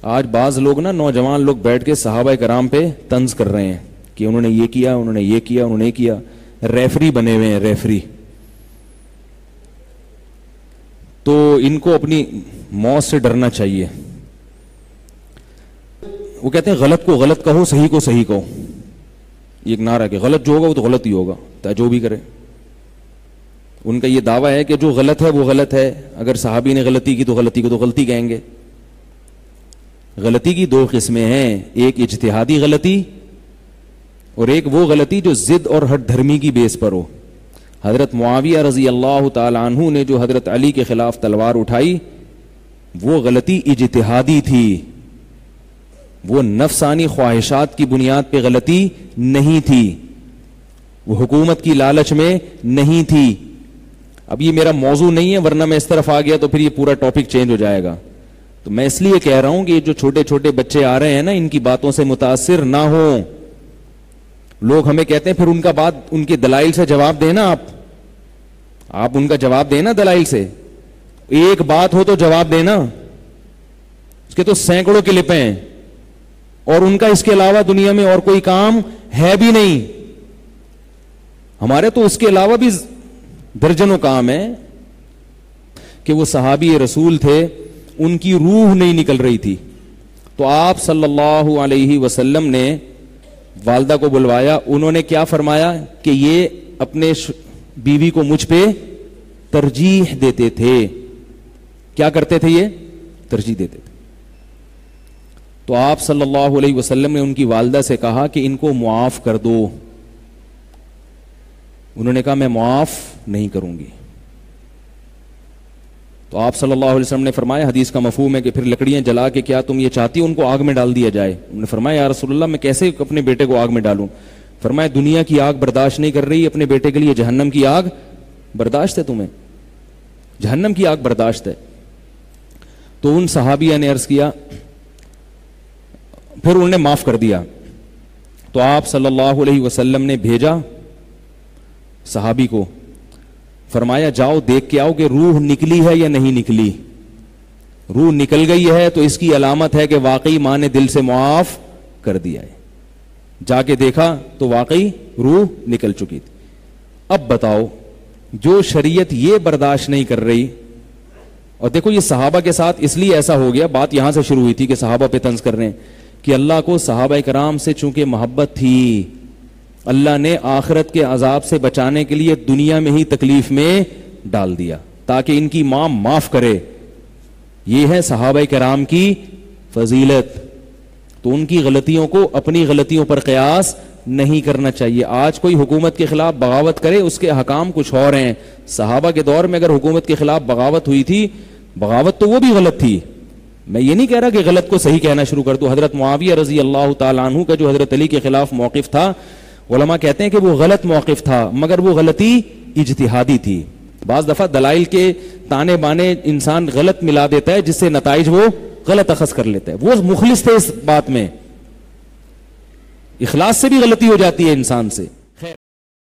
آج بعض لوگ نا نوجوان لوگ بیٹھ کے صحابہ کرام پہ طنز کر رہے ہیں کہ انہوں نے یہ کیا، انہوں نے یہ کیا، انہوں نے یہ کیا. ریفری بنے ہوئے ہیں، ریفری. تو ان کو اپنی موت سے ڈرنا چاہیے. وہ کہتے ہیں غلط کو غلط کہو، صحیح کو صحیح کہو. یہ ایک نعرہ کہ غلط جو ہوگا وہ تو غلط ہی ہوگا، چاہے جو بھی کرے. ان کا یہ دعویٰ ہے کہ جو غلط ہے وہ غلط ہے. اگر صحابی نے غلطی کی تو غلطی کو تو غلطی کہیں گے. غلطی کی دو قسمیں ہیں، ایک اجتہادی غلطی اور ایک وہ غلطی جو ضد اور ہٹ دھرمی کی بیس پر ہو. حضرت معاویہ رضی اللہ تعالی عنہ نے جو حضرت علی کے خلاف تلوار اٹھائی وہ غلطی اجتہادی تھی، وہ نفسانی خواہشات کی بنیاد پہ غلطی نہیں تھی، وہ حکومت کی لالچ میں نہیں تھی. اب یہ میرا موضوع نہیں ہے، ورنہ میں اس طرف آ گیا تو پھر یہ پورا ٹاپک چینج ہو جائے گا. تو میں اس لیے کہہ رہا ہوں کہ جو چھوٹے چھوٹے بچے آ رہے ہیں نا، ان کی باتوں سے متاثر نہ ہوں. لوگ ہمیں کہتے ہیں پھر ان کا بات ان کے دلائل سے جواب دینا. آپ ان کا جواب دینا دلائل سے. ایک بات ہو تو جواب دینا، اس کے تو سینکڑوں کلپیں ہیں اور ان کا اس کے علاوہ دنیا میں اور کوئی کام ہے بھی نہیں. ہمارے تو اس کے علاوہ بھی درجنوں کام ہے کہ وہ صحابی رسول تھے، ان کی روح نہیں نکل رہی تھی. تو آپ صلی اللہ علیہ وسلم نے والدہ کو بلوایا. انہوں نے کیا فرمایا کہ یہ اپنے بیوی کو مجھ پہ ترجیح دیتے تھے. کیا کرتے تھے؟ یہ ترجیح دیتے تھے. تو آپ صلی اللہ علیہ وسلم نے ان کی والدہ سے کہا کہ ان کو معاف کر دو. انہوں نے کہا میں معاف نہیں کروں گی. تو آپ صلی اللہ علیہ وسلم نے فرمایا، حدیث کا مفہوم ہے کہ پھر لکڑیاں جلا کے کیا تم یہ چاہتی ہو ان کو آگ میں ڈال دیا جائے؟ انہوں نے فرمایا یا رسول اللہ میں کیسے اپنے بیٹے کو آگ میں ڈالوں؟ فرمایا دنیا کی آگ برداشت نہیں کر رہی، اپنے بیٹے کے لیے جہنم کی آگ برداشت ہے، تمہیں جہنم کی آگ برداشت ہے. تو ان صحابیہ نے عرض کیا، پھر انہوں نے معاف کر دیا. تو آپ صلی اللہ علیہ وسلم نے بھیجا صحابی کو، فرمایا جاؤ دیکھ کے آؤ کہ روح نکلی ہے یا نہیں نکلی. روح نکل گئی ہے تو اس کی علامت ہے کہ واقعی ماں نے دل سے معاف کر دیا ہے. جا کے دیکھا تو واقعی روح نکل چکی تھی. اب بتاؤ جو شریعت یہ برداشت نہیں کر رہی، اور دیکھو یہ صحابہ کے ساتھ اس لیے ایسا ہو گیا، بات یہاں سے شروع ہوئی تھی کہ صحابہ پہ طنز کر رہے ہیں کہ اللہ کو صحابہ کرام سے چونکہ محبت تھی، اللہ نے آخرت کے عذاب سے بچانے کے لیے دنیا میں ہی تکلیف میں ڈال دیا تاکہ ان کی ماں معاف کرے. یہ ہے صحابہ کرام کی فضیلت. تو ان کی غلطیوں کو اپنی غلطیوں پر قیاس نہیں کرنا چاہیے. آج کوئی حکومت کے خلاف بغاوت کرے، اس کے حکام کچھ اور ہیں. صحابہ کے دور میں اگر حکومت کے خلاف بغاوت ہوئی تھی، بغاوت تو وہ بھی غلط تھی. میں یہ نہیں کہہ رہا کہ غلط کو صحیح کہنا شروع کر دو. حضرت معاویہ رضی اللہ تعالیٰ عنہ کا جو حضرت علی کے خلاف موقف تھا، علماء کہتے ہیں کہ وہ غلط موقف تھا، مگر وہ غلطی اجتہادی تھی. بعض دفعہ دلائل کے تانے بانے انسان غلط ملا دیتا ہے جس سے نتائج وہ غلط اخذ کر لیتا ہے. وہ مخلص تھے اس بات میں. اخلاص سے بھی غلطی ہو جاتی ہے انسان سے.